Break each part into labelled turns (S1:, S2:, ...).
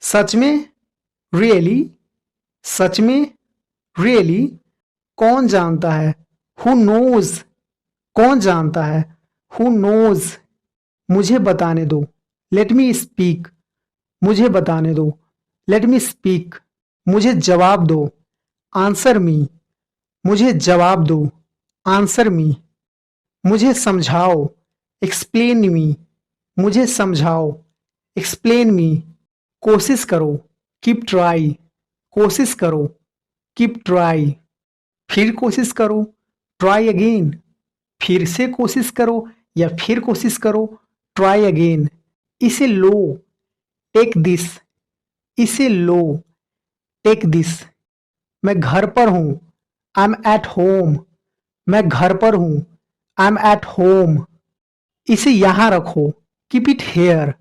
S1: सच में? रियली? सच में? रियली? कौन जानता है? Who knows? कौन जानता है? Who knows? मुझे बताने दो। Let me speak. मुझे बताने दो। Let me speak. मुझे जवाब दो। Answer me. मुझे जवाब दो। Answer me. मुझे समझाओ। Explain me. मुझे समझाओ। Explain me. कोशिश करो। Keep try. कोशिश करो। Keep try. फिर कोशिश करो। Try again. फिर से कोशिश करो या फिर कोशिश करो। Try again. इसे लो। Take this. इसे लो। Take this. मैं घर पर हूं। I am at home. मैं घर पर हूं। I am at home. इसे यहां रखो। Keep it here.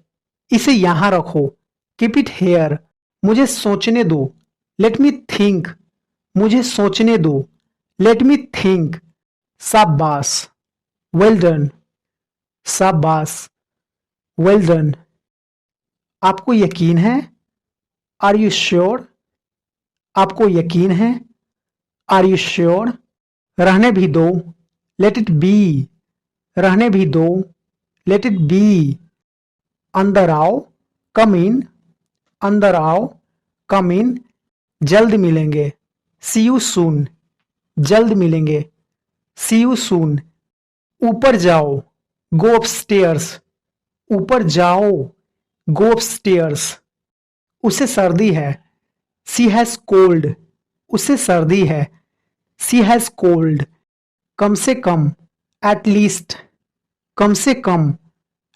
S1: इसे यहां रखो। Keep it here. मुझे सोचने दो। Let me think. मुझे सोचने दो। Let me think. शाबाश। Well done. शाबाश। Well done. आपको यकीन है? Are you sure? आपको यकीन है? Are you sure? रहने भी दो। Let it be. रहने भी दो। Let it B. अंदर आओ। कम इन। अंदर आओ। कम इन। जल्द मिलेंगे। सी यू सून। जल्द मिलेंगे। सी यू सून। ऊपर जाओ। गो अपस्टेयर्स। ऊपर जाओ। गो अपस्टेयर्स। उसे सर्दी है। सी हैज कोल्ड। उसे सर्दी है। सी हैज कोल्ड। कम से कम। At least. कम से कम।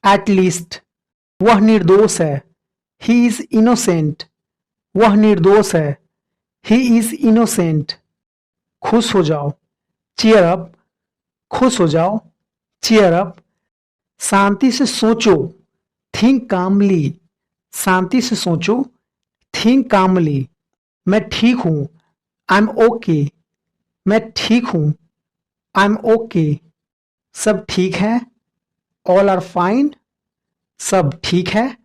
S1: At least. वह निर्दोष है। He is innocent. वह निर्दोष है। He is innocent. खुश हो जाओ। Cheer up. खुश हो जाओ। Cheer up. शांति से सोचो। थिंक कामली। शांति से सोचो। Think calmly. मैं ठीक हूं। I am okay. मैं ठीक हूं। I am okay. सब ठीक है। All are fine. सब ठीक है।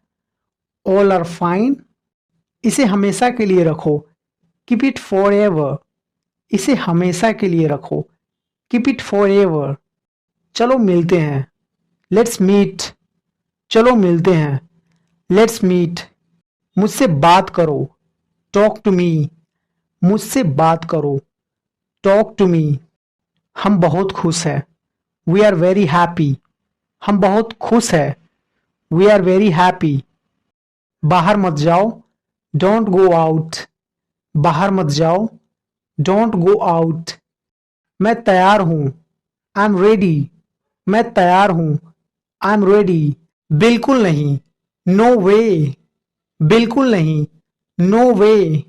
S1: All are fine. इसे हमेशा के लिए रखो। Keep it forever. इसे हमेशा के लिए रखो। Keep it forever. चलो मिलते हैं। Let's meet. चलो मिलते हैं। Let's meet. मुझसे बात करो। Talk to me. मुझसे बात करो। टॉक टू मी। हम बहुत खुश हैं। We are very happy. हम बहुत खुश हैं। We are very happy. बाहर मत जाओ। Don't go out. बाहर मत जाओ। Don't go out. मैं तैयार हूं। I am ready. मैं तैयार हूं। I am ready. बिल्कुल नहीं। No way. बिल्कुल नहीं। No way.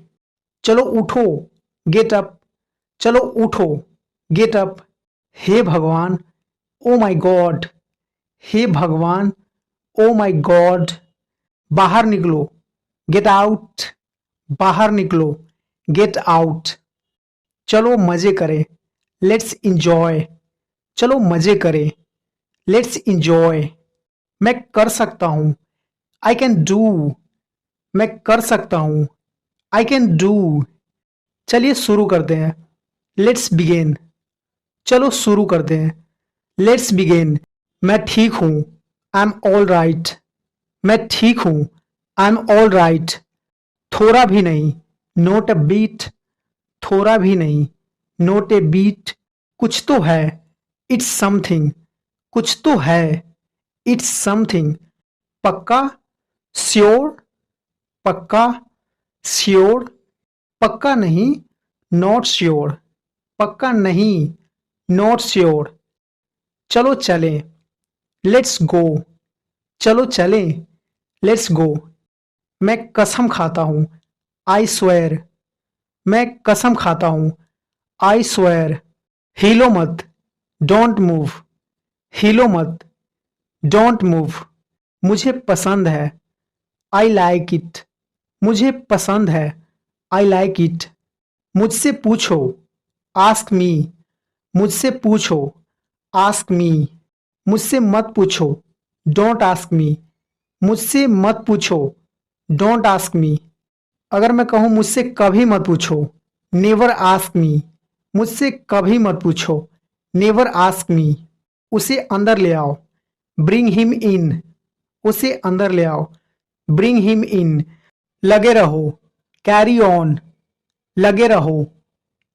S1: चलो उठो। Get up. चलो उठो। Get up. हे भगवान। Oh my God. हे भगवान। Oh my God. बाहर निकलो। Get out. बाहर निकलो। Get out. चलो मजे करें। Let's enjoy. चलो मजे करें। Let's enjoy. मैं कर सकता हूं। I can do. मैं कर सकता हूं। I can do. चलिए शुरू करते हैं। Let's begin. चलो शुरू करते हैं। Let's begin. मैं ठीक हूं। I am all right. मैं ठीक हूं। I am all right. थोड़ा भी नहीं। Not a beat. थोड़ा भी नहीं। नोट ए बीट। कुछ तो है। It's something. कुछ तो है। It's something. पक्का। श्योर। पक्का। श्योर। पक्का नहीं। Not sure. पक्का नहीं। Not sure. चलो चलें। Let's go. चलो चलें। Let's go. मैं कसम खाता हूं। I swear. मैं कसम खाता हूं। I swear. हिलो मत। Don't move. हिलो मत। Don't move. मुझे पसंद है। I like it. मुझे पसंद है। I like it. मुझसे पूछो। Ask me. मुझसे पूछो। Ask me. मुझसे मत पूछो। Don't ask me. मुझसे मत पूछो। Don't ask me. अगर मैं कहूं मुझसे कभी मत पूछो, नेवर आस्क मी, मुझसे कभी मत पूछो, नेवर आस्क मी। उसे अंदर ले आओ, ब्रिंग हिम इन, उसे अंदर ले आओ, ब्रिंग हिम इन। लगे रहो, कैरी ऑन, लगे रहो,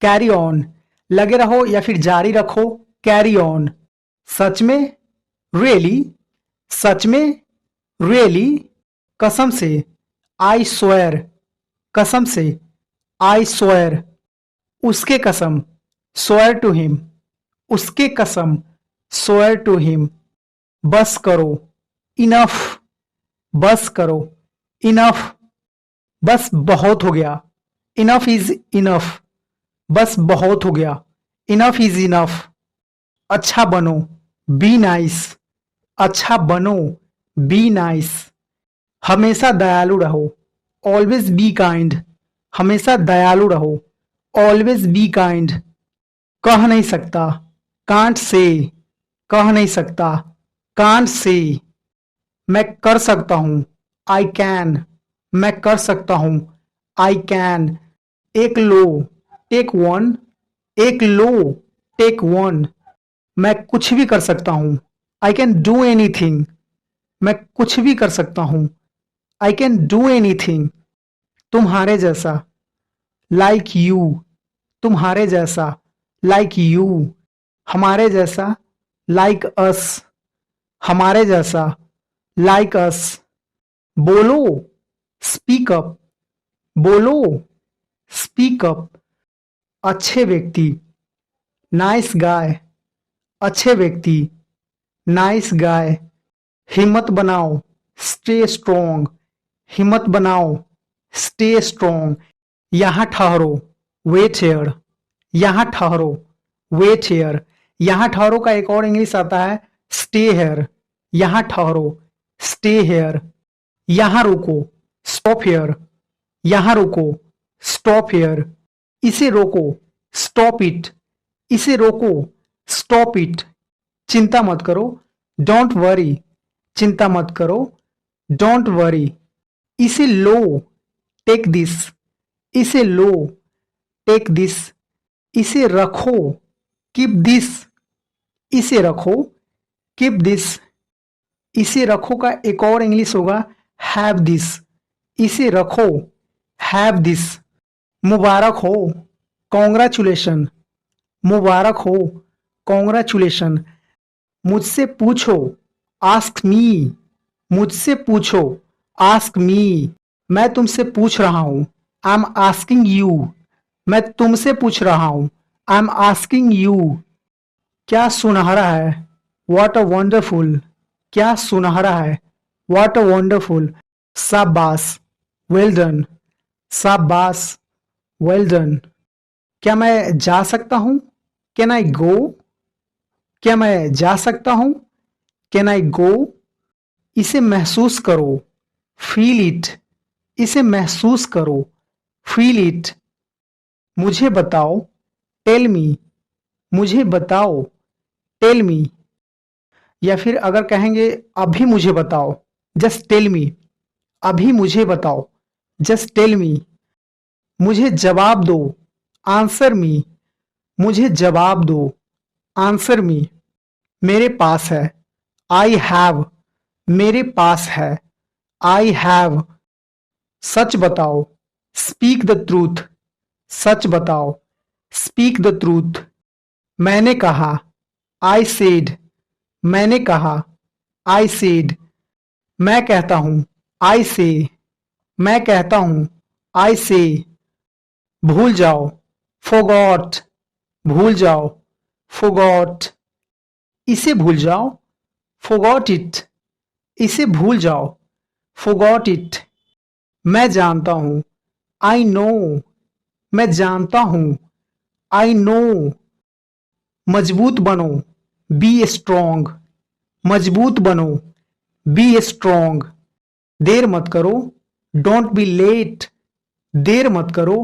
S1: कैरी ऑन, लगे रहो या फिर जारी रखो, कैरी ऑन। सच में, रियली, सच में, रियली, कसम से, आई स्वेयर, कसम से, आई स्वेयर, उसके कसम, स्वेयर टू हिम, उसके कसम, स्वेयर टू हिम। बस करो, इनफ, बस करो, इनफ, बस बहुत हो गया, इनफ इज इनफ, बस बहुत हो गया, इनफ इज इनफ। अच्छा बनो, बी नाइस, अच्छा बनो, बी नाइस। हमेशा दयालु रहो, ऑलवेज बी काइंड, हमेशा दयालु रहो, ऑलवेज बी काइंड। कह नहीं सकता, कांट से, कह नहीं सकता, कांट से। मैं कर सकता हूं, आई कैन, मैं कर सकता हूं, आई कैन। एक लो, टेक वन, एक लो, टेक वन। मैं कुछ भी कर सकता हूं, आई कैन डू एनीथिंग, मैं कुछ भी कर सकता हूं, आई कैन डू एनीथिंग। तुम्हारे जैसा, लाइक यू, तुम्हारे जैसा, लाइक यू। हमारे जैसा, लाइक अस, हमारे जैसा, लाइक अस। बोलो, स्पीक अप, बोलो, स्पीक अप। अच्छे व्यक्ति, नाइस गाय, अच्छे व्यक्ति, नाइस गाय। हिम्मत बनाओ, स्टे स्ट्रोंग, हिम्मत बनाओ, स्टे स्ट्रोंग। यहां ठहरो, वेट हियर, यहां ठहरो, वेट हियर। यहां ठहरो का एक और इंग्लिश आता है स्टे हेयर, यहां ठहरो, स्टे हेयर। यहां रुको, स्टॉप हियर, यहां रुको, स्टॉप हियर। इसे रोको, स्टॉप इट, इसे रोको, स्टॉप इट। चिंता मत करो, डोंट वरी, चिंता मत करो, डोंट वरी। इसे लो, टेक दिस, इसे लो, टेक दिस। इसे रखो, कीप दिस, इसे रखो, कीप दिस। इसे रखो का एक और इंग्लिश होगा हैव दिस, इसे रखो, हैव दिस। मुबारक हो, कॉन्ग्रेचुलेशन, मुबारक हो, कॉन्ग्रेचुलेशन। मुझसे पूछो, आस्क मी, मुझसे पूछो, आस्क मी। मैं तुमसे पूछ रहा हूं, आई एम आस्किंग यू, मैं तुमसे पूछ रहा हूं, आई एम आस्किंग यू। क्या सुनहरा है, वॉट अ वंडरफुल, क्या सुनहरा है, वॉट अ वंडरफुल। शाबाश, वेल डन, शाबाश, वेल डन। क्या मैं जा सकता हूं, कैन आई गो, क्या मैं जा सकता हूं, कैन आई गो। इसे महसूस करो, फील इट, इसे महसूस करो, फील इट। मुझे बताओ, टेल मी, मुझे बताओ, टेल मी। या फिर अगर कहेंगे अभी मुझे बताओ, जस्ट टेल मी, अभी मुझे बताओ, जस्ट टेल मी। मुझे जवाब दो, आंसर मी, मुझे जवाब दो, आंसर मी। मेरे पास है, आई हैव, मेरे पास है, आई हैव। सच बताओ, स्पीक द ट्रूथ, सच बताओ, स्पीक द ट्रूथ। मैंने कहा, आई सेड, मैंने कहा, आई सेड। मैं कहता हूं, आई से, मैं कहता हूं, आई से। भूल जाओ, फोगॉट, भूल जाओ, फोगॉट। इसे भूल जाओ, फोगॉट इट, इसे भूल जाओ, फोगॉट इट। मैं जानता हूं, आई नो, मैं जानता हूं, आई नो। मजबूत बनो, बी स्ट्रोंग, मजबूत बनो, बी स्ट्रोंग। देर मत करो, डोंट बी लेट, देर मत करो,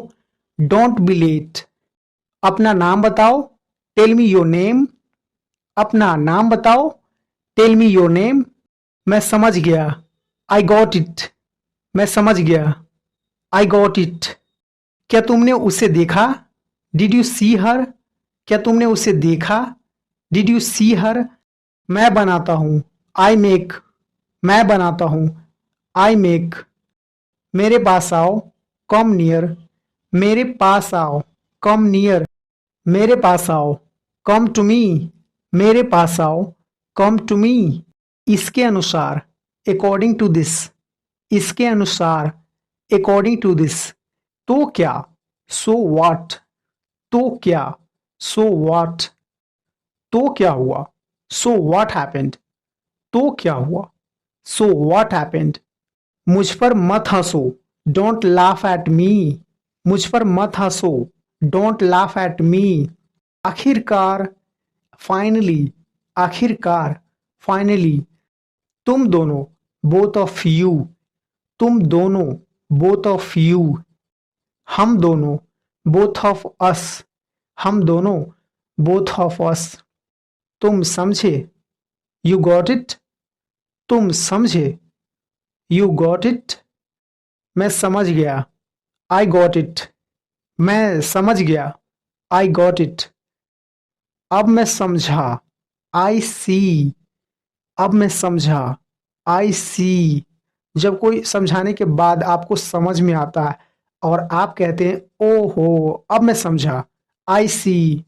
S1: डोंट बी लेट। अपना नाम बताओ, टेल मी योर नेम, अपना नाम बताओ, टेल मी योर नेम। मैं समझ गया, आई गॉट इट, मैं समझ गया। I got it. क्या तुमने उसे देखा? Did you see her? क्या तुमने उसे देखा? Did you see her? मैं बनाता हूं। I make. मैं बनाता हूं। I make. मेरे पास आओ। Come near. मेरे पास आओ। Come near. मेरे पास आओ। Come to me. मेरे पास आओ। Come to me. इसके अनुसार। According to this. इसके अनुसार। According to this. तो क्या? So what. तो क्या? So what. तो क्या हुआ? So what happened. तो क्या हुआ? So what happened. मुझ पर मत हंसो। Don't laugh at me. मुझ पर मत हंसो। Don't laugh at me. आखिरकार। फाइनली। आखिरकार। फाइनली। तुम दोनों। Both of you. तुम दोनों। Both of you. हम दोनों। Both of us. हम दोनों। Both of us. तुम समझे। You got it. तुम समझे। You got it. मैं समझ गया। I got it. मैं समझ गया। I got it. अब मैं समझा। आई सी। अब मैं समझा। आई सी। जब कोई समझाने के बाद आपको समझ में आता है और आप कहते हैं ओहो अब मैं समझा। आई सी।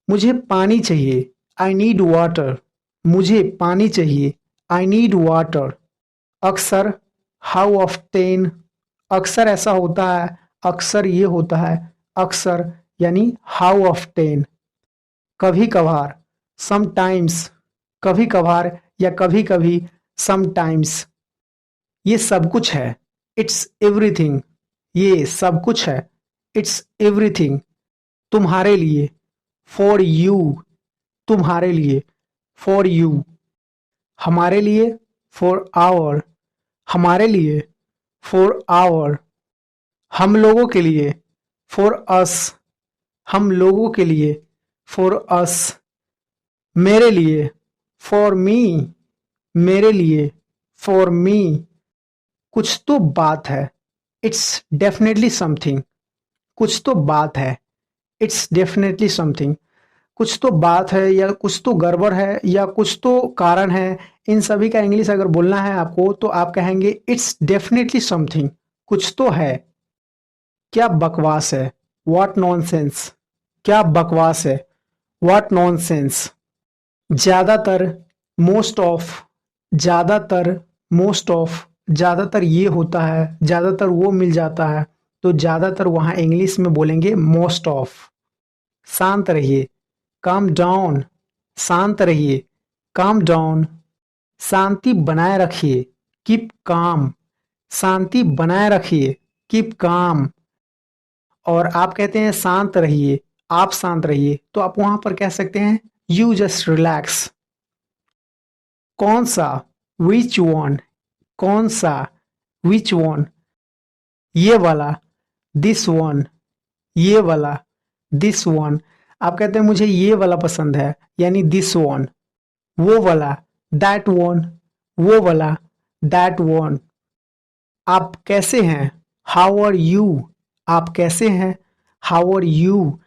S1: मुझे पानी चाहिए। I need water. मुझे पानी चाहिए। I need water. अक्सर। How often. अक्सर ऐसा होता है। अक्सर ये होता है। अक्सर यानी हाउ ऑफ्टेन। कभी कभार। समटाइम्स। कभी कभार या कभी कभी। समटाइम्स। ये सब कुछ है। It's everything. ये सब कुछ है। It's everything. तुम्हारे लिए। For you. तुम्हारे लिए। For you. हमारे लिए। For our. हमारे लिए। For our. हम लोगों के लिए। For us. हम लोगों के लिए। For us. मेरे लिए। For me. मेरे लिए। For me. कुछ तो बात है। It's definitely something. कुछ तो बात है। It's definitely something. कुछ तो बात है या कुछ तो गड़बड़ है या कुछ तो कारण है। इन सभी का इंग्लिश अगर बोलना है आपको तो आप कहेंगे इट्स डेफिनेटली समथिंग। कुछ तो है। क्या बकवास है। What nonsense. क्या बकवास है। What nonsense. ज्यादातर। Most of. ज्यादातर। Most of. ज्यादातर ये होता है ज्यादातर वो मिल जाता है तो ज्यादातर वहां इंग्लिश में बोलेंगे मोस्ट ऑफ। शांत रहिए। Calm down. शांत रहिए। Calm down. शांति बनाए रखिए। Keep calm. शांति बनाए रखिए। Keep calm. और आप कहते हैं शांत रहिए। आप शांत रहिए तो आप वहां पर कह सकते हैं यू जस्ट रिलैक्स। कौन सा। Which one. कौन सा। Which one. ये वाला। This one. ये वाला। This one. आप कहते हैं मुझे ये वाला पसंद है यानी दिस वन। वो वाला। That one. वो वाला। That one. आप कैसे हैं। How are you. आप कैसे हैं। How are you.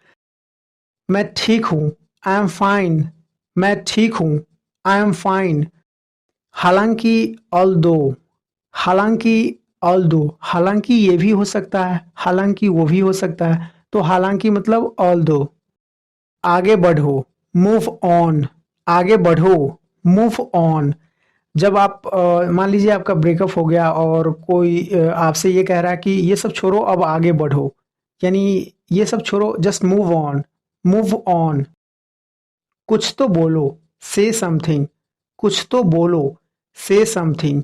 S1: मैं ठीक हूं। I am fine. मैं ठीक हूं। I am fine. हालांकि। ऑल्दो। हालांकि। ऑल्दो। हालांकि ये भी हो सकता है हालांकि वो भी हो सकता है तो हालांकि मतलब ऑल्दो। आगे बढ़ो। Move on. आगे बढ़ो। Move on. जब आप मान लीजिए आपका ब्रेकअप हो गया और कोई आपसे ये कह रहा है कि ये सब छोड़ो अब आगे बढ़ो यानी ये सब छोड़ो just move on. Move on. कुछ तो बोलो। से समथिंग। कुछ तो बोलो। से समथिंग।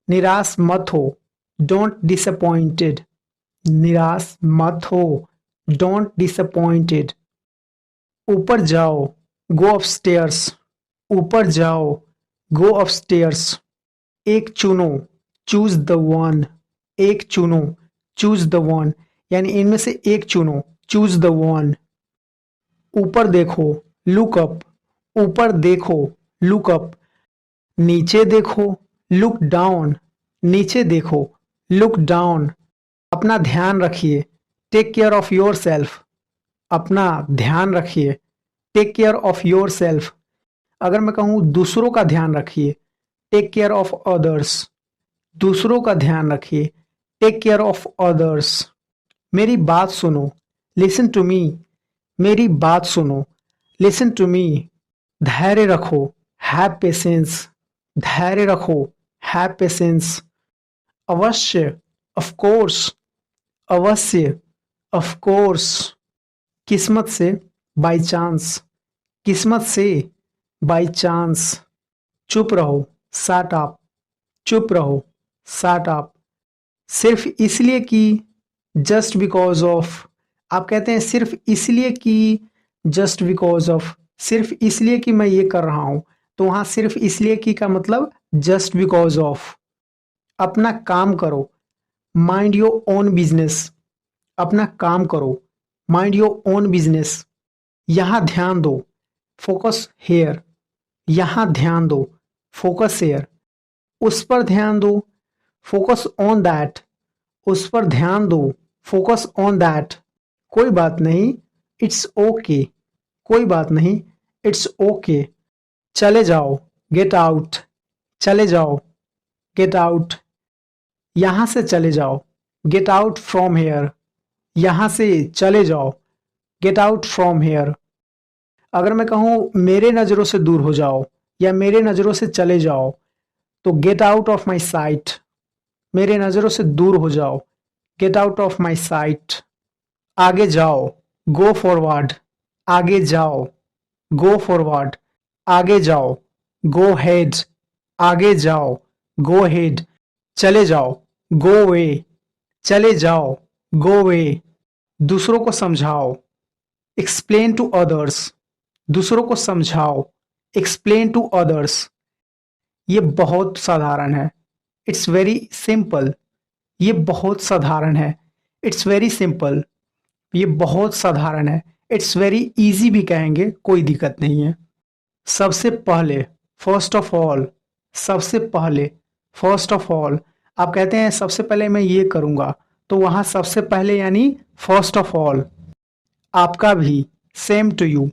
S1: निराश मत हो। Don't disappointed. निराश मत हो। Don't disappointed. ऊपर जाओ। गो अपस्टेयर्स। ऊपर जाओ। गो अपस्टेयर्स। एक चुनो। Choose the one. एक चुनो। चूज द वन यानी इनमें से एक चुनो। Choose the one. ऊपर देखो। Look up. ऊपर देखो। Look up. नीचे देखो। Look down. नीचे देखो। लुक डाउन, अपना ध्यान रखिए, take care of yourself, अपना ध्यान रखिए, take care of yourself. अगर मैं कहूँ दूसरों का ध्यान रखिए, टेक केयर ऑफ अदर्स, दूसरों का ध्यान रखिए, टेक केयर ऑफ अदर्स। मेरी बात सुनो, लिसन टू मी, मेरी बात सुनो, लिसन टू मी। धैर्य रखो, हैव पेशेंस, धैर्य रखो, हैव पेशेंस। अवश्य, ऑफ कोर्स, अवश्य, ऑफ कोर्स। किस्मत से, बाय चांस, किस्मत से, बाय चांस। चुप रहो, शट अप, चुप रहो, शट अप। सिर्फ इसलिए कि, जस्ट बिकॉज ऑफ, आप कहते हैं सिर्फ इसलिए कि, जस्ट बिकॉज ऑफ, सिर्फ इसलिए कि मैं ये कर रहा हूं, तो वहां सिर्फ इसलिए कि का मतलब जस्ट बिकॉज ऑफ। अपना काम करो, माइंड योर ओन बिजनेस, अपना काम करो, माइंड योर ओन बिजनेस। यहां ध्यान दो, फोकस हेयर, यहां ध्यान दो, फोकस हेयर। उस पर ध्यान दो, फोकस ऑन दैट, उस पर ध्यान दो, फोकस ऑन दैट। कोई बात नहीं, इट्स ओके, कोई बात नहीं, इट्स ओके। चले जाओ, गेट आउट, चले जाओ, गेट आउट। यहां से चले जाओ, गेट आउट फ्रॉम हेयर, यहां से चले जाओ, गेट आउट फ्रॉम हेयर। अगर मैं कहूं मेरे नजरों से दूर हो जाओ या मेरे नजरों से चले जाओ, तो get out of my site, मेरे नजरों से दूर हो जाओ, get out of my site. आगे जाओ, गो फॉरवर्ड, आगे जाओ, गो फॉरवर्ड, आगे जाओ, गो हेड, आगे जाओ, गो हेड। चले जाओ, गो वे, चले जाओ, गो वे। दूसरों को समझाओ, एक्सप्लेन टू अदर्स, दूसरों को समझाओ, एक्सप्लेन टू अदर्स। ये बहुत साधारण है, इट्स वेरी सिंपल, ये बहुत साधारण है, इट्स वेरी सिंपल। ये बहुत साधारण है, इट्स वेरी इजी भी कहेंगे, कोई दिक्कत नहीं है। सबसे पहले, फर्स्ट ऑफ ऑल, सबसे पहले, फर्स्ट ऑफ ऑल। आप कहते हैं सबसे पहले मैं ये करूंगा, तो वहां सबसे पहले यानी फर्स्ट ऑफ ऑल। आपका भी, सेम टू यू,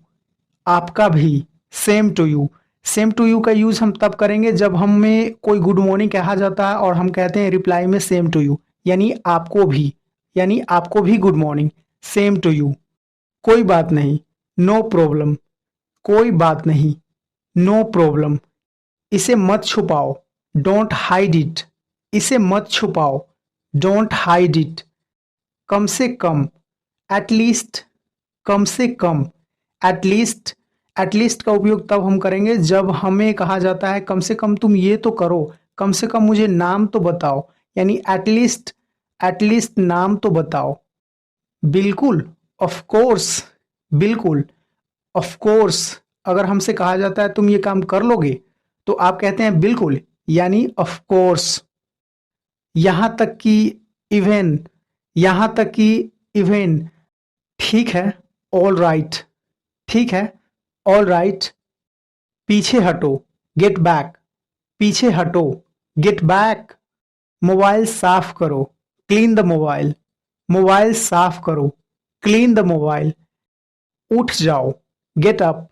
S1: आपका भी, same to you. Same to you का यूज हम तब करेंगे जब हमें कोई गुड मॉर्निंग कहा जाता है और हम कहते हैं रिप्लाई में सेम टू यू, यानी आपको भी, यानी आपको भी good morning, same to you. कोई बात नहीं, नो प्रॉब्लम, कोई बात नहीं, नो प्रॉब्लम। इसे मत छुपाओ, डोंट हाइड इट, इसे मत छुपाओ, डोंट हाइड इट। कम से कम, एटलीस्ट, कम से कम, एटलीस्ट। एटलीस्ट का उपयोग तब हम करेंगे जब हमें कहा जाता है कम से कम तुम ये तो करो, कम से कम मुझे नाम तो बताओ, यानी एटलीस्ट, एटलीस्ट नाम तो बताओ। बिल्कुल, ऑफ कोर्स, बिल्कुल, ऑफ कोर्स। अगर हमसे कहा जाता है तुम ये काम कर लोगे, तो आप कहते हैं बिल्कुल, यानी ऑफ कोर्स। यहां तक कि, इवन, यहां तक कि, इवन। ठीक है, ऑल राइट, ठीक है, ऑल राइट। पीछे हटो, गेट बैक, पीछे हटो, गेट बैक। मोबाइल साफ करो, क्लीन द मोबाइल, मोबाइल साफ करो, क्लीन द मोबाइल। उठ जाओ, गेट अप,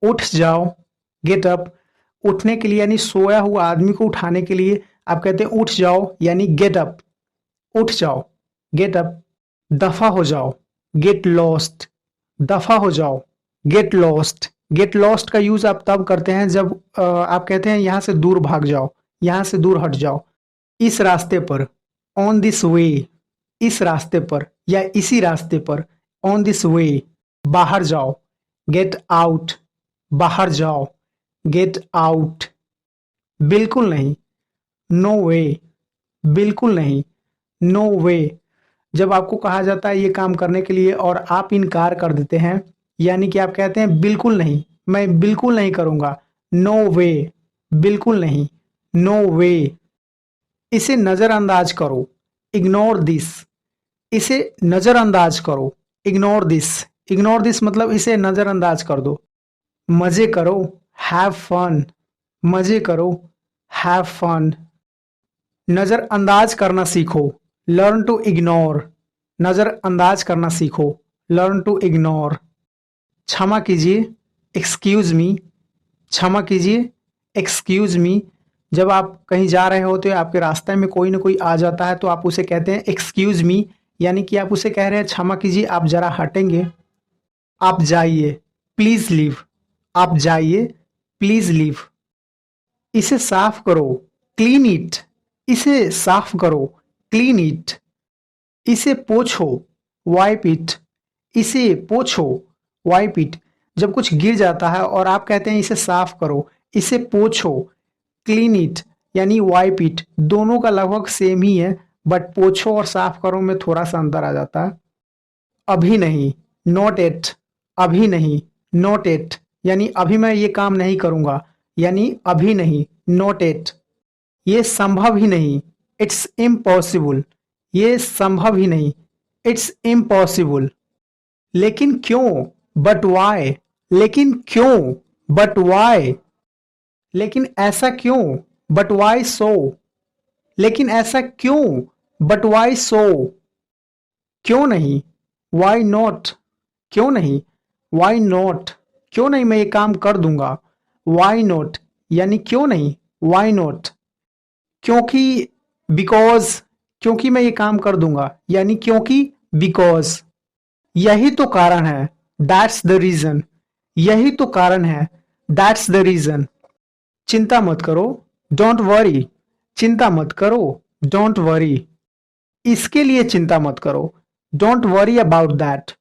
S1: उठ जाओ, गेट अप। उठने के लिए यानी सोया हुआ आदमी को उठाने के लिए आप कहते हैं उठ जाओ, यानी गेट अप, उठ जाओ, गेट अप। दफा हो जाओ, गेट लॉस्ट, दफा हो जाओ, गेट लॉस्ट। गेट लॉस्ट का यूज आप तब करते हैं जब आप कहते हैं यहां से दूर भाग जाओ, यहां से दूर हट जाओ। इस रास्ते पर, ऑन दिस वे, इस रास्ते पर या इसी रास्ते पर, ऑन दिस वे। बाहर जाओ, गेट आउट, बाहर जाओ, गेट आउट। बिल्कुल नहीं, नो वे, बिल्कुल नहीं, नो वे। जब आपको कहा जाता है ये काम करने के लिए और आप इनकार कर देते हैं, यानी कि आप कहते हैं बिल्कुल नहीं, मैं बिल्कुल नहीं करूंगा, नो वे, बिल्कुल नहीं, नो वे। इसे नजरअंदाज करो, इग्नोर दिस, इसे नजरअंदाज करो, इग्नोर दिस। इग्नोर दिस मतलब इसे नजरअंदाज कर दो। मजे करो, हैव फन, मजे करो, हैव फन। नज़रअंदाज करना सीखो, लर्न टू इग्नोर। नज़रअंदाज करना सीखो, लर्न टू इग्नोर। क्षमा कीजिए, एक्सक्यूज़ मी। क्षमा कीजिए, एक्सक्यूज़ मी। जब आप कहीं जा रहे होते हो, आपके रास्ते में कोई ना कोई आ जाता है, तो आप उसे कहते हैं एक्सक्यूज़ मी, यानी कि आप उसे कह रहे हैं क्षमा कीजिए, आप ज़रा हटेंगे, आप जाइए, प्लीज़ लीव। आप जाइए, प्लीज़ लीव। इसे साफ करो, क्लीन इट। इसे साफ करो, क्लीन इट। इसे पोछो, वाइप इट। इसे पोछो, वाइप इट। जब कुछ गिर जाता है और आप कहते हैं इसे साफ करो, इसे पोछो, क्लीन इट, यानी वाइप इट, दोनों का लगभग सेम ही है, बट पोछो और साफ करो में थोड़ा सा अंतर आ जाता है। अभी नहीं, नॉट एट। अभी नहीं, नॉट एट, यानी अभी मैं ये काम नहीं करूंगा, यानी अभी नहीं, नॉट एट। ये संभव ही नहीं, इट्स इम्पॉसिबल। ये संभव ही नहीं, इट्स इम्पॉसिबल। लेकिन क्यों, बट वाई। लेकिन क्यों, बट वाई। लेकिन ऐसा क्यों, बट वाई सो। लेकिन ऐसा क्यों, बट वाई सो। क्यों नहीं, वाई नॉट। क्यों नहीं, वाई नॉट। क्यों नहीं, मैं ये काम कर दूंगा, वाई नॉट, यानी क्यों नहीं, वाई नॉट। क्योंकि, बिकॉज, क्योंकि मैं ये काम कर दूंगा, यानी क्योंकि, बिकॉज। यही तो कारण है, दैट्स द रीजन। यही तो कारण है, दैट्स द रीजन। चिंता मत करो, डोंट वरी। चिंता मत करो, डोंट वरी। इसके लिए चिंता मत करो, डोंट वरी अबाउट दैट।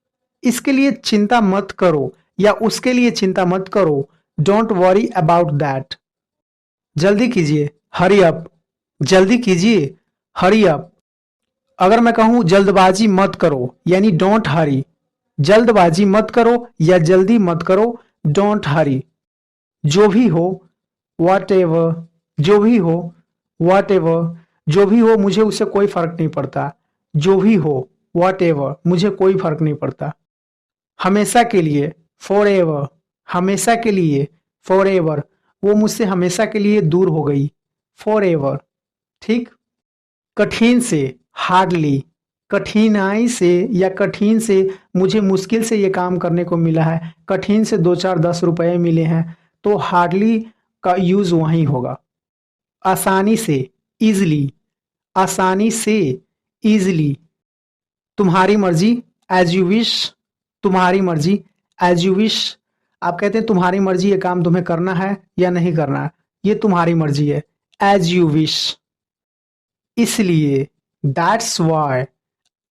S1: इसके लिए चिंता मत करो या उसके लिए चिंता मत करो, डोंट वरी अबाउट दैट। जल्दी कीजिए, हरी अप। जल्दी कीजिए, हरी अप। अगर मैं कहूं जल्दबाजी मत करो, यानी डोंट हरी। जल्दबाजी मत करो या जल्दी मत करो, डोंट हरी। जो भी हो, वॉट एवर। जो भी हो, वॉट एवर। जो भी हो, मुझे उससे कोई फर्क नहीं पड़ता। जो भी हो, वॉट एवर, मुझे कोई फर्क नहीं पड़ता। हमेशा के लिए, फॉर एवर। हमेशा के लिए, फॉर एवर। वो मुझसे हमेशा के लिए दूर हो गई, फॉर एवर। ठीक। कठिन से, हार्डली। कठिनाई से या कठिन से, मुझे मुश्किल से ये काम करने को मिला है, कठिन से 2 4 10 रुपए मिले हैं, तो हार्डली का यूज वहीं होगा। आसानी से, इजली। आसानी से, इजली। तुम्हारी मर्जी, एज यू विश। तुम्हारी मर्जी, एज यू विश। आप कहते हैं तुम्हारी मर्जी, ये काम तुम्हें करना है या नहीं करना है, ये तुम्हारी मर्जी है, एज यू विश। इसलिए, दैट्स वाई।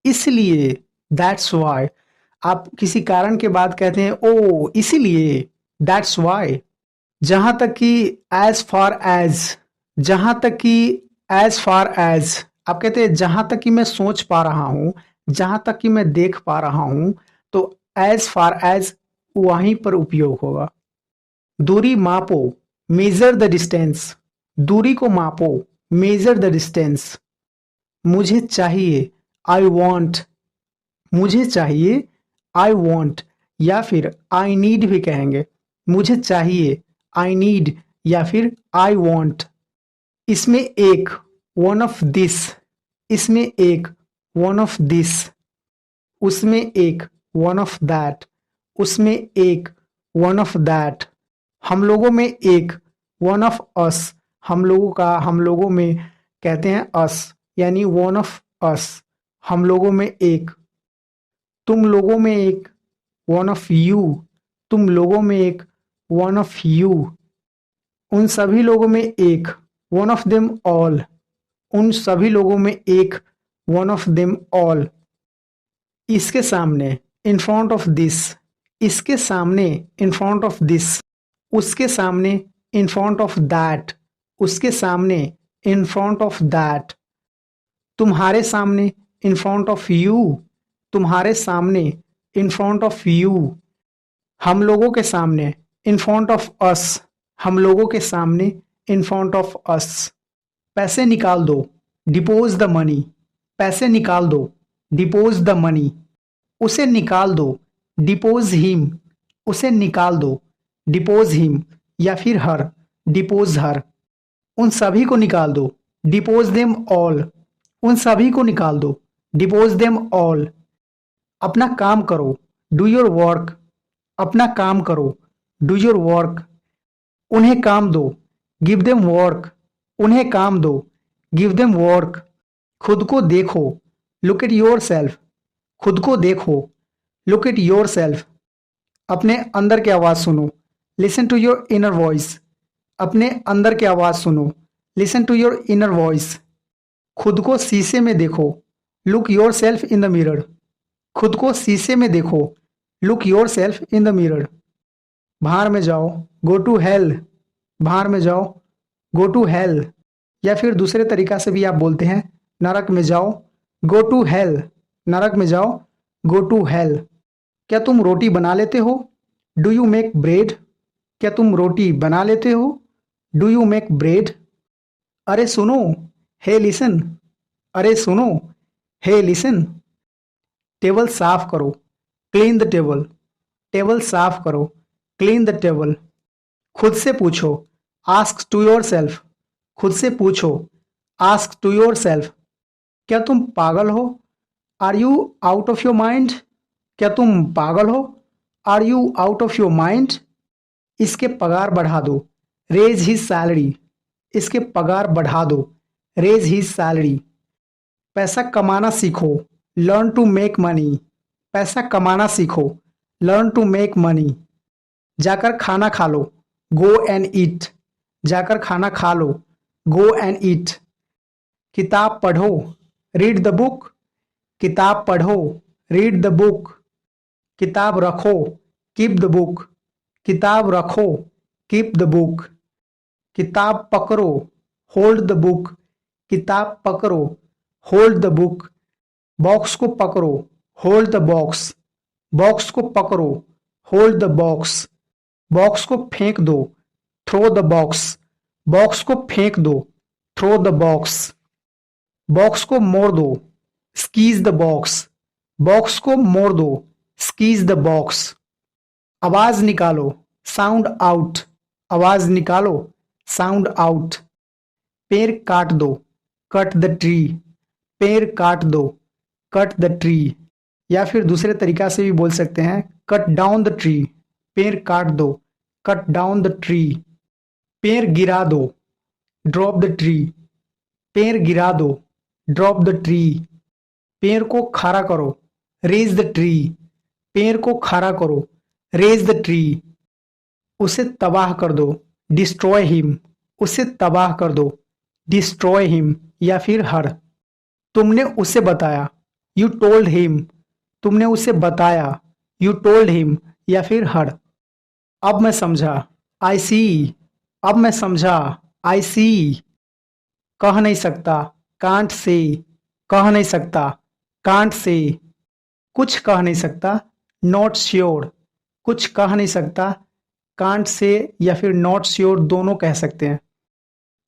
S1: इसलिए, दैट्स वाई। आप किसी कारण के बाद कहते हैं ओ इसीलिए, दैट्स वाई। जहां तक कि एज फार एज। जहां तक कि एज फार एज, आप कहते हैं जहां तक कि मैं सोच पा रहा हूं, जहां तक कि मैं देख पा रहा हूं, तो एज फार एज वहीं पर उपयोग होगा। दूरी मापो, मेजर द डिस्टेंस। दूरी को मापो, मेजर द डिस्टेंस। मुझे चाहिए, आई वॉन्ट। मुझे चाहिए, आई वॉन्ट, या फिर आई नीड भी कहेंगे। मुझे चाहिए, आई नीड, या फिर आई वॉन्ट। इसमें एक, वन ऑफ दिस। इसमें एक, वन ऑफ दिस। उसमें एक, वन ऑफ दैट। उसमें एक, वन ऑफ दैट। हम लोगों में एक, वन ऑफ अस। हम लोगों का, हम लोगों में कहते हैं अस, यानी वन ऑफ अस। हम लोगों में एक। तुम लोगों में एक, वन ऑफ यू। तुम लोगों में एक, वन ऑफ यू। उन सभी लोगों में एक, वन ऑफ देम ऑल। उन सभी लोगों में एक, वन ऑफ देम ऑल। इसके सामने, इन फ्रंट ऑफ दिस। इसके सामने, इन फ्रंट ऑफ दिस। उसके सामने, इन फ्रंट ऑफ दैट। उसके सामने, इन फ्रंट ऑफ दैट। तुम्हारे सामने, इन फ्रंट ऑफ यू। तुम्हारे सामने, इन फ्रंट ऑफ यू। हम लोगों के सामने, इन फ्रंट ऑफ अस। हम लोगों के सामने, इन फ्रंट ऑफ अस। पैसे निकाल दो, डिपोज द मनी। पैसे निकाल दो, डिपोज द मनी। उसे निकाल दो, डिपोज हिम। उसे निकाल दो, डिपोज हिम, या फिर हर, डिपोज हर। उन सभी को निकाल दो, डिपोज देम ऑल, उन सभी को निकाल दो। Depots them all. अपना काम करो, डू योर वर्क, अपना काम करो, डू योर वर्क। उन्हें काम दो, गिव देम वर्क, उन्हें काम दो, गिव देम वर्क। खुद को देखो, लुक एट योर सेल्फ, खुद को देखो, लुक एट योर सेल्फ। अपने अंदर की आवाज सुनो, listen to your inner voice, अपने अंदर की आवाज सुनो, listen to your inner voice. खुद को शीशे में देखो, look yourself in the mirror, खुद को शीशे में देखो, look yourself in the mirror. भार में जाओ, गो टू हेल, भार में जाओ, गो टू हेल। या फिर दूसरे तरीका से भी आप बोलते हैं नरक में जाओ, गो टू हेल, नरक में जाओ, गो टू हेल। क्या तुम रोटी बना लेते हो, डू यू मेक ब्रेड, क्या तुम रोटी बना लेते हो, डू यू मेक ब्रेड। अरे सुनो, हे लिसन, अरे सुनो, हे लिसन। टेबल साफ करो, क्लीन द टेबल, टेबल साफ करो, क्लीन द टेबल। खुद से पूछो, आस्क टू योर सेल्फ, खुद से पूछो, आस्क टू योर सेल्फ। क्या तुम पागल हो, are you out of your mind, क्या तुम पागल हो, are you out of your mind. इसके पगार बढ़ा दो, रेज हिज सैलरी, इसके पगार बढ़ा दो, रेज हिज सैलरी। पैसा कमाना सीखो, लर्न टू मेक मनी, पैसा कमाना सीखो, लर्न टू मेक मनी। जाकर खाना खा लो, गो एंड ईट, जाकर खाना खा लो, गो एंड ईट। किताब पढ़ो, रीड द बुक, किताब पढ़ो, रीड द बुक। किताब रखो, कीप द बुक, किताब रखो, कीप द बुक। किताब पकड़ो, होल्ड द बुक, किताब पकड़ो, होल्ड द बुक। बॉक्स को पकड़ो, होल्ड द बॉक्स, बॉक्स को पकड़ो, होल्ड द बॉक्स। बॉक्स को फेंक दो, थ्रो द बॉक्स, बॉक्स को फेंक दो, थ्रो द बॉक्स। बॉक्स को मोड़ दो, स्कीज द बॉक्स, बॉक्स को मोड़ दो, स्कीज द बॉक्स। आवाज निकालो, साउंड आउट, आवाज निकालो, साउंड आउट। पेड़ काट दो, कट द ट्री, पेड़ काट दो, कट द ट्री। या फिर दूसरे तरीका से भी बोल सकते हैं कट डाउन द ट्री, पेड़ काट दो, कट डाउन द ट्री। पेड़ गिरा दो, ड्रॉप द ट्री, पेड़ गिरा दो, ड्रॉप द ट्री। पेड़ को खड़ा करो, रेज द ट्री, पेड़ को खड़ा करो, रेज द ट्री। उसे तबाह कर दो, डिस्ट्रॉय हिम, उसे तबाह कर दो, डिस्ट्रॉय हिम। या फिर हर। तुमने उसे बताया, यू टोल्ड हिम, तुमने उसे बताया, यू टोल्ड हिम। या फिर हर। अब मैं समझा, आई सी, अब मैं समझा, आई सी। कह नहीं सकता, कांट से, कह नहीं सकता, कांट से। कुछ कह नहीं सकता, नॉट श्योर, कुछ कह नहीं सकता, कांट से या फिर नॉट श्योर दोनों कह सकते हैं।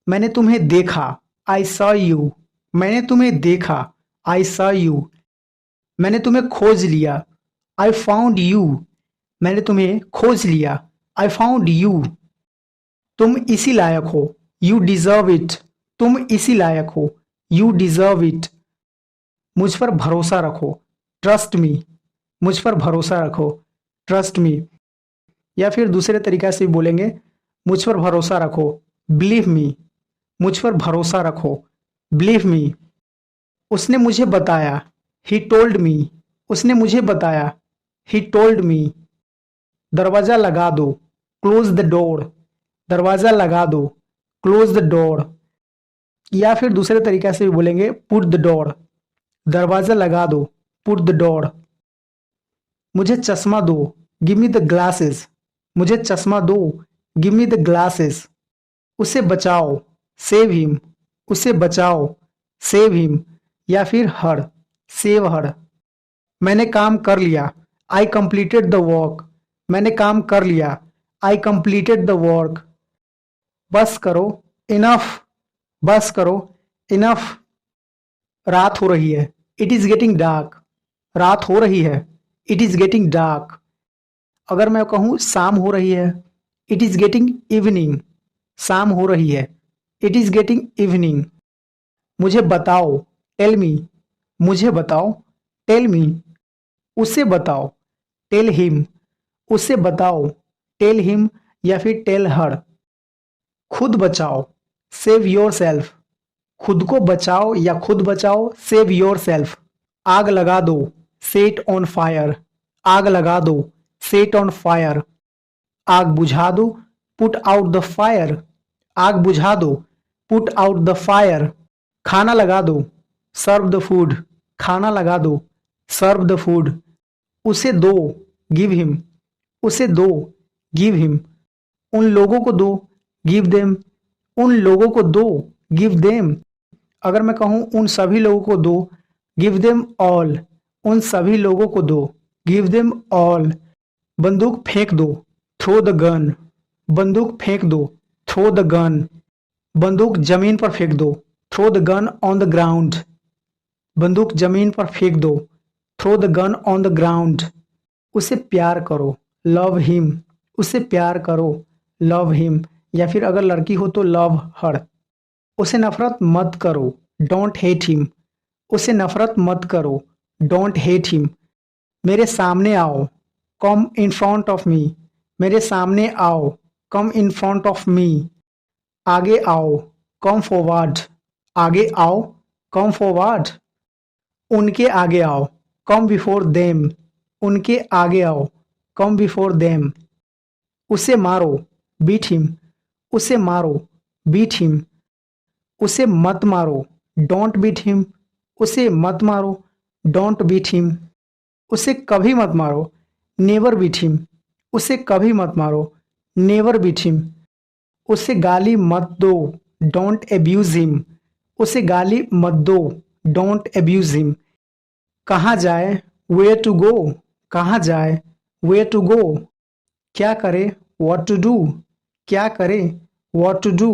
S1: मैंने तुम्हें देखा, आई सॉ यू, मैंने तुम्हें देखा, आई सॉ यू। मैंने तुम्हें खोज लिया, आई फाउंड यू, मैंने तुम्हें खोज लिया, आई फाउंड यू। तुम इसी लायक हो, यू डिजर्व इट, तुम इसी लायक हो, यू डिजर्व इट। मुझ पर भरोसा रखो, ट्रस्ट मी, मुझ पर भरोसा रखो, ट्रस्ट मी। या फिर दूसरे तरीका से भी बोलेंगे मुझ पर भरोसा रखो, बिलीव मी, मुझ पर भरोसा रखो, बिलीव मी। उसने मुझे बताया, ही टोल्ड मी, उसने मुझे बताया, ही टोल्ड मी। दरवाजा लगा दो, क्लोज द डोर, दरवाजा लगा दो, क्लोज द डोर। या फिर दूसरे तरीका से भी बोलेंगे पुट द डोर, दरवाजा लगा दो, पुट द डोर। मुझे चश्मा दो, गिव मी द ग्लासेस, मुझे चश्मा दो, गिव मी द ग्लासेस। उसे बचाओ, सेव हिम, उसे बचाओ, सेव हिम। या फिर हर, सेव हर। मैंने काम कर लिया, आई कंप्लीटेड द वर्क, मैंने काम कर लिया, आई कंप्लीटेड द वर्क। बस करो, इनफ, बस करो, इनफ। रात हो रही है, इट इज गेटिंग डार्क, रात हो रही है, इट इज गेटिंग डार्क। अगर मैं कहूँ शाम हो रही है, इट इज गेटिंग इवनिंग, शाम हो रही है, इट इज गेटिंग इवनिंग। मुझे बताओ, टेल मी, मुझे बताओ, टेल मी, उसे बताओ, टेल हिम, उसे बताओ, टेल हिम या फिर टेल हर। खुद बचाओ, सेव योर सेल्फ, खुद को बचाओ या खुद बचाओ, सेव योर सेल्फ। आग लगा दो, सेट ऑन फायर, आग लगा दो, सेट ऑन फायर। आग बुझा दो, पुट आउट द फायर, आग बुझा दो, पुट आउट द फायर। खाना लगा दो, सर्व द फूड, खाना लगा दो, सर्व द फूड। उसे दो, गिव हिम, उसे दो, गिव हिम। उन लोगों को दो, गिव देम, उन लोगों को दो, गिव देम। अगर मैं कहूं उन सभी लोगों को दो, गिव देम ऑल, उन सभी लोगों को दो, गिव देम ऑल। बंदूक फेंक दो, थ्रो द गन, बंदूक फेंक दो, थ्रो द गन। बंदूक जमीन पर फेंक दो, throw the gun on the ground, बंदूक जमीन पर फेंक दो, throw the gun on the ground. उसे प्यार करो, लव हिम, उसे प्यार करो, लव हिम या फिर अगर लड़की हो तो लव हर। उसे नफरत मत करो, डोंट हेट हिम, उसे नफरत मत करो, डोंट हेट हिम। मेरे सामने आओ, कम इन फ्रंट ऑफ मी, मेरे सामने आओ, कम इन फ्रंट ऑफ मी। आगे आओ, कम फॉरवर्ड, आगे आओ, कम फॉरवर्ड। उनके आगे आओ, कम बिफोर देम, उनके आगे आओ, कम बिफोर देम। उसे मारो, बीट हिम, उसे मारो, बीट हिम। उसे मत मारो, डोंट बीट हिम, उसे मत मारो, डोंट बीट हिम। उसे कभी मत मारो, नेवर बीट हिम, उसे कभी मत मारो, नेवर बीट हिम। उसे गाली मत दो, डोंट एब्यूज हिम, उसे गाली मत दो, डोंट एब्यूज हिम। कहाँ जाए, वेयर टू गो, कहाँ जाए, वेयर टू गो। क्या करे, व्हाट टू डू, क्या करे, व्हाट टू डू।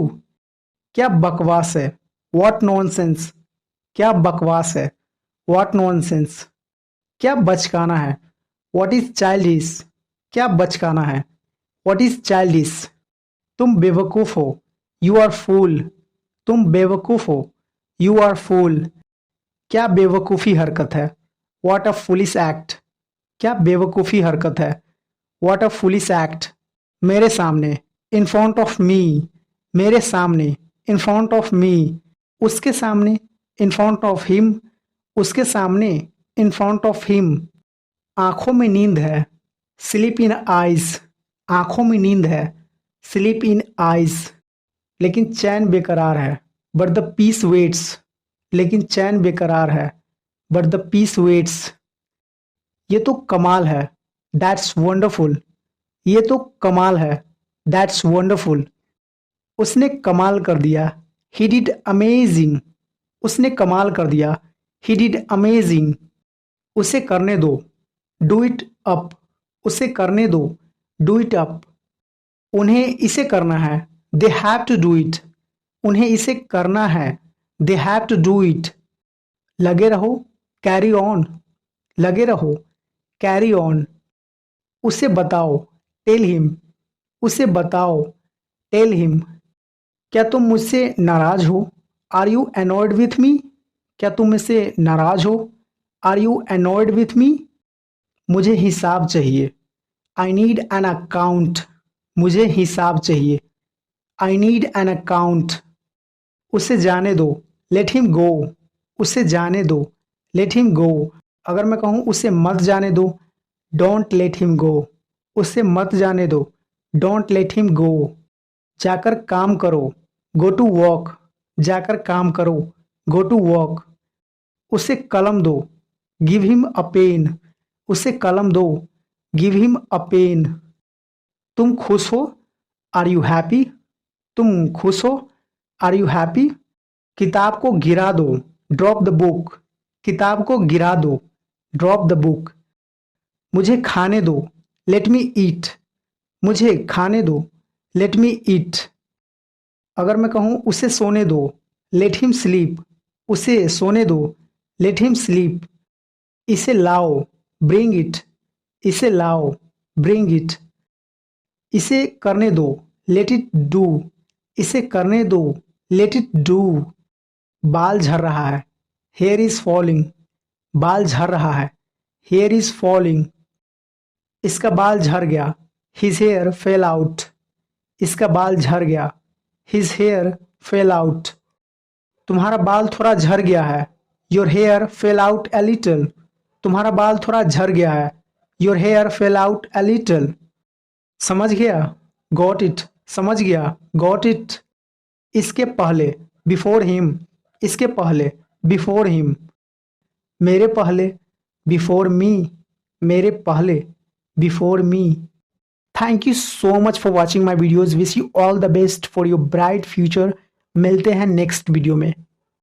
S1: क्या बकवास है, व्हाट नॉनसेंस, क्या बकवास है, व्हाट नॉनसेंस। क्या बचकाना है, व्हाट इज चाइल्डिश, क्या बचकाना है, व्हाट इज चाइल्डिश। तुम बेवकूफ हो, यू आर फूल, तुम बेवकूफ हो, यू आर फूल। क्या बेवकूफ़ी हरकत है, व्हाट अ फुलिश एक्ट, क्या बेवकूफ़ी हरकत है, व्हाट अ फुलिश एक्ट। मेरे सामने, इन फ्रंट ऑफ मी, मेरे सामने, इन फ्रंट ऑफ मी। उसके सामने, इन फ्रंट ऑफ हिम, उसके सामने, इन फ्रंट ऑफ हिम। आंखों में नींद है, स्लीप इन आइज, आंखों में नींद है, स्लीप इन आइज। लेकिन चैन बेकरार है, बट द पीस वेट्स, लेकिन चैन बेकरार है, बट द पीस वेट्स। ये तो कमाल है, दैट्स वंडरफुल, ये तो कमाल है, दैट्स वंडरफुल। उसने कमाल कर दिया, ही डिड अमेजिंग, उसने कमाल कर दिया, ही डिड अमेजिंग। उसे करने दो, डू इट अप, उसे करने दो, डू इट अप। उन्हें इसे करना है, they have to do it, उन्हें इसे करना है, they have to do it. लगे रहो, कैरी ऑन, लगे रहो, कैरी ऑन। उसे बताओ, टेल हिम, उसे बताओ, टेल हिम। क्या तुम मुझसे नाराज हो, are you annoyed with me, क्या तुम मुझसे नाराज हो, are you annoyed with me. मुझे हिसाब चाहिए, आई नीड एन अकाउंट, मुझे हिसाब चाहिए, आई नीड एन अकाउंट। उसे जाने दो, लेट हिम गो, उसे जाने दो, लेट हिम गो। अगर मैं कहूँ उसे मत जाने दो, डोंट लेट हिम गो, उसे मत जाने दो, डोंट लेट हिम गो। जाकर काम करो, गो टू वॉक, जाकर काम करो, गो टू वॉक। उसे कलम दो, गिव हिम अ पेन, उसे कलम दो, गिव हिम अ पेन। तुम खुश हो, आर यू हैप्पी, तुम खुश हो, आर यू हैप्पी। किताब को गिरा दो, ड्रॉप द बुक, किताब को गिरा दो, ड्रॉप द बुक। मुझे खाने दो, लेट मी ईट, मुझे खाने दो, लेट मी ईट। अगर मैं कहूँ उसे सोने दो, लेट हिम स्लीप, उसे सोने दो, लेट हिम स्लीप। इसे लाओ, ब्रिंग इट, इसे लाओ, ब्रिंग इट। इसे करने दो, लेट इट डू, इसे करने दो, लेट इट डू। बाल झड़ रहा है, हेयर इज फॉलिंग, बाल झड़ रहा है, हेयर इज फॉलिंग। इसका बाल झड़ गया, हिज हेयर फेल आउट, इसका बाल झड़ गया, हिज हेयर फेल आउट। तुम्हारा बाल थोड़ा झड़ गया है, your hair fell out a little, तुम्हारा बाल थोड़ा झड़ गया है, your hair fell out a little. समझ गया, गॉट इट, समझ गया, गॉट इट। इसके पहले, बिफोर हिम, इसके पहले, बिफोर हिम। मेरे पहले, बिफोर मी, मेरे पहले, before me. Thank you so much for watching my videos. Wish you all the best for your bright future. मिलते हैं नेक्स्ट वीडियो में।